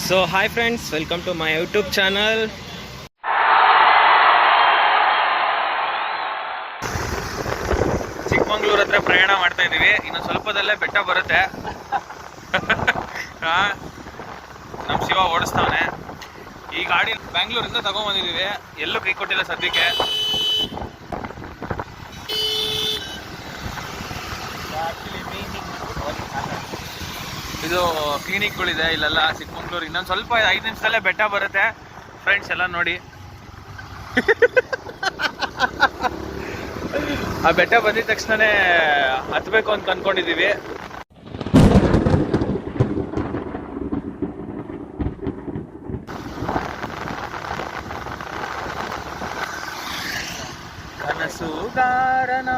So hi friends, welcome to my YouTube channel. Chikkamagaluru ಹತ್ರ ಪ್ರಯಾಣ ಮಾಡ್ತಾ ಇದೀವಿ. ಇನ್ನು ಸ್ವಲ್ಪದಲ್ಲೇ ಬೆಟ್ಟ ಬರುತ್ತೆ. ನಮ್ಮ ಶಿವ ಓಡಿಸ್ತಾವನೆ. ಈ ಗಾಡಿ ಬ್ಯಾಂಗ್ಳೂರಿಂದ ತಗೊಂಡ್ಬಂದಿದ್ದೀವಿ. ಎಲ್ಲೂ ಕೈ ಕೊಟ್ಟಿಲ್ಲ ಸದ್ಯಕ್ಕೆ. ಇದು ಕ್ಲಿನಿಕ್ಗಳಿದೆ ಇಲ್ಲೆಲ್ಲ ಚಿಕ್ಕಮಗಳೂರು. ಇನ್ನೊಂದು ಸ್ವಲ್ಪ 5 ನಿಮಿಷದಲ್ಲೇ ಬೆಟ್ಟ ಬರುತ್ತೆ ಫ್ರೆಂಡ್ಸ್. ಎಲ್ಲ ನೋಡಿ, ಆ ಬೆಟ್ಟ ಬಂದಿದ ತಕ್ಷಣನೇ ಹತ್ಬೇಕು ಅಂತ ಅಂದ್ಕೊಂಡಿದ್ದೀವಿ. ಕನಸುಗಾರನ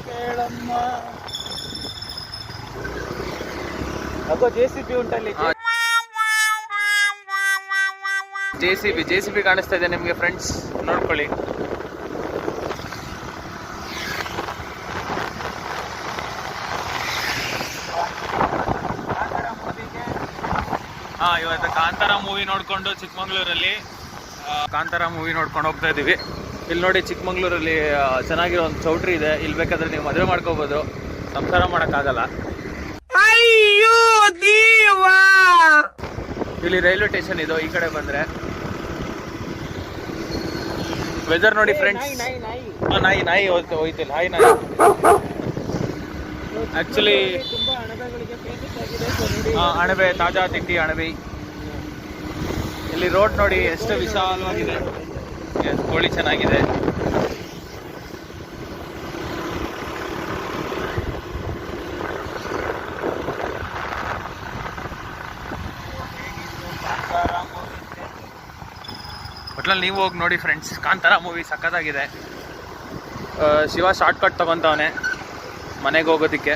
ಕೇಳಮ್ಮ. ಅಗೋ JCB ಉಂಟಲ್ಲಿ. JCB ಕಾಣಿಸ್ತಾ ಇದೆ ನಿಮಗೆ ಫ್ರೆಂಡ್ಸ್, ನೋಡ್ಕೊಳ್ಳಿ. ಇವತ್ತು ಕಾಂತಾರ ಮೂವಿ ನೋಡ್ಕೊಂಡು ಚಿಕ್ಕಮಗಳೂರಲ್ಲಿ ಕಾಂತಾರ ಮೂವಿ ನೋಡ್ಕೊಂಡು ಹೋಗ್ತಾ ಇದೀವಿ. ಇಲ್ಲಿ ನೋಡಿ, ಚಿಕ್ಕಮಗಳೂರಲ್ಲಿ ಚೆನ್ನಾಗಿರೋ ಒಂದು ಚೌಟ್ರಿ ಇದೆ. ಇಲ್ಲಿ ಬೇಕಾದ್ರೆ ನೀವು ಮದುವೆ ಮಾಡ್ಕೋಬಹುದು, ಸಂಸಾರ ಮಾಡೋಕ್ಕಾಗಲ್ಲ. ಅಯ್ಯೋ ದೇವಾ! ಇಲ್ಲಿ ರೈಲ್ವೆ ಸ್ಟೇಷನ್ ಇದು. ಈ ಕಡೆ ಬಂದ್ರೆ ವೆದರ್ ನೋಡಿ ಫ್ರೆಂಡ್ಸ್. ನಾಯಿ ಹೋಯ್ತಿಲ್ಲ. ನಾಯಿ ಆಕ್ಚುಲಿ ಅಣಬೆ, ತಾಜಾ ತಿಂಡಿ ಅಣಬೆ. ಇಲ್ಲಿ ರೋಡ್ ನೋಡಿ ಎಷ್ಟು ವಿಶಾಲವಾಗಿದೆ. ಕೋಳಿ ಚೆನ್ನಾಗಿದೆ. ಒಟ್ಲಲ್ಲಿ ನೀವು ಹೋಗಿ ನೋಡಿ ಫ್ರೆಂಡ್ಸ್, ಕಾಂತಾರ ಮೂವಿ ಸಖತ್ತಾಗಿದೆ. ಶಿವ ಶಾರ್ಟ್ ಕಟ್ ತಗೊಂತವನೆ ಮನೆಗೆ ಹೋಗೋದಕ್ಕೆ.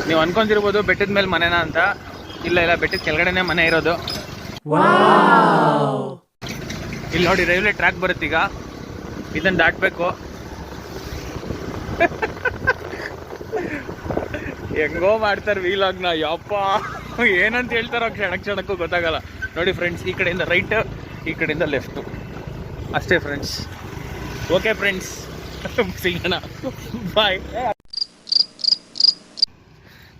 ನೀವು ಅನ್ಕೊಂತಿರ್ಬೋದು ಬೆಟ್ಟದ ಮೇಲೆ ಮನೆನಾ ಅಂತ. ಇಲ್ಲ, ಬೆಟ್ಟದ ಕೆಳಗಡೆನೆ ಮನೆ ಇರೋದು. ಇಲ್ಲಿ ನೋಡಿ, ರೈಲ್ವೆ ಟ್ರ್ಯಾಕ್ ಬರುತ್ತೀಗ. ಇದನ್ನ ದಾಟ್ಬೇಕು. ಹೆಂಗೋ ಮಾಡ್ತಾರೆ ವೀಲಾಗ್ನ. ಯಪ್ಪ, ಏನಂತ ಹೇಳ್ತಾರೋ ಕ್ಷಣಕ್ಕೂ ಗೊತ್ತಾಗಲ್ಲ. ನೋಡಿ ಫ್ರೆಂಡ್ಸ್, ಈ ಕಡೆಯಿಂದ ರೈಟ್, ಈ ಕಡೆಯಿಂದ ಲೆಫ್ಟ್, ಅಷ್ಟೇ ಫ್ರೆಂಡ್ಸ್. ಓಕೆ ಫ್ರೆಂಡ್ಸ್, ಸಿಗೋಣ, ಬಾಯ್.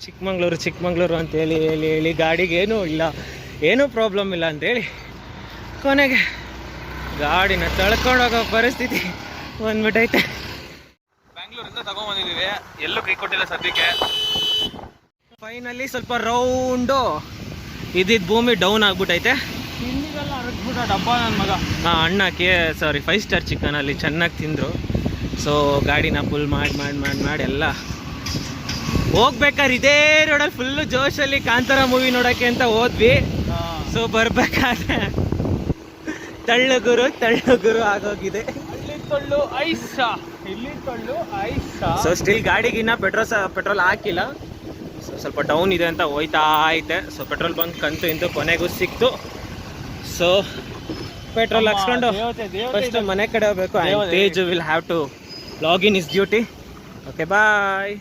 ಚಿಕ್ಕಮಗಳೂರು ಅಂತ ಹೇಳಿ ಗಾಡಿಗೆ ಏನೂ ಪ್ರಾಬ್ಲಮ್ ಇಲ್ಲ ಅಂತೇಳಿ ಕೊನೆಗೆ ಗಾಡಿನ ತಳ್ಕೊಂಡೋಗೋ ಪರಿಸ್ಥಿತಿ ಬಂದ್ಬಿಟ್ಟೈತೆ. ಬ್ಯಾಂಗ್ಳೂರಿಂದ ತಗೊಂಡ್ಬಂದಿದ್ದೀವಿ. ಎಲ್ಲೂ ಕೈ ಕೊಟ್ಟಿಲ್ಲ ಸದ್ಯಕ್ಕೆ. ಫೈನಲಿ ಸ್ವಲ್ಪ ರೌಂಡು ಇದ್ದಿದ್ದು ಭೂಮಿ ಡೌನ್ ಆಗ್ಬಿಟ್ಟೈತೆ. ತಿಂದಿಗೆಲ್ಲ ಅರಗ್ಬಿಟ್ಟ ಡಬ್ಬ ನನ್ನ ಮಗ. ಅಣ್ಣ 5 ಸ್ಟಾರ್ ಚಿಕನಲ್ಲಿ ಚೆನ್ನಾಗಿ ತಿಂದರು. ಸೊ ಗಾಡಿನ ಫುಲ್ ಮಾಡಿ ಎಲ್ಲ ಹೋಗ್ಬೇಕಾದ್ರೆ ಇದೇ ರೋಡಲ್ಲಿ ಫುಲ್ಲು ಜೋಶಲ್ಲಿ ಕಾಂತಾರ ಮೂವಿ ನೋಡೋಕ್ಕೆ ಅಂತ ಹೋದ್ವಿ. ಸೊ ಬರ್ಬೇಕಾದ್ರೆ ತಳ್ಳುಗುರು ಆಗೋಗಿದೆ. ಇಲ್ಲಿ ತೊಳ್ಳು ಐಸ. ಸೊ ಸ್ಟಿಲ್ ಗಾಡಿಗಿನ್ನ ಪೆಟ್ರೋಲ್ ಹಾಕಿಲ್ಲ. ಸ್ವಲ್ಪ ಡೌನ್ ಇದೆ ಅಂತ ಹೋಯ್ತಾ ಐತೆ. ಸೊ ಪೆಟ್ರೋಲ್ ಬಂಕ್ ಕಂತು ಕೊನೆಗೂ ಸಿಕ್ತು. ಸೊ ಪೆಟ್ರೋಲ್ ಹಾಕ್ಸ್ಕೊಂಡು ಫಸ್ಟ್ ಮನೆ ಕಡೆ ಹೋಗ್ಬೇಕು. Teju will have to log in his duty. Okay, bye.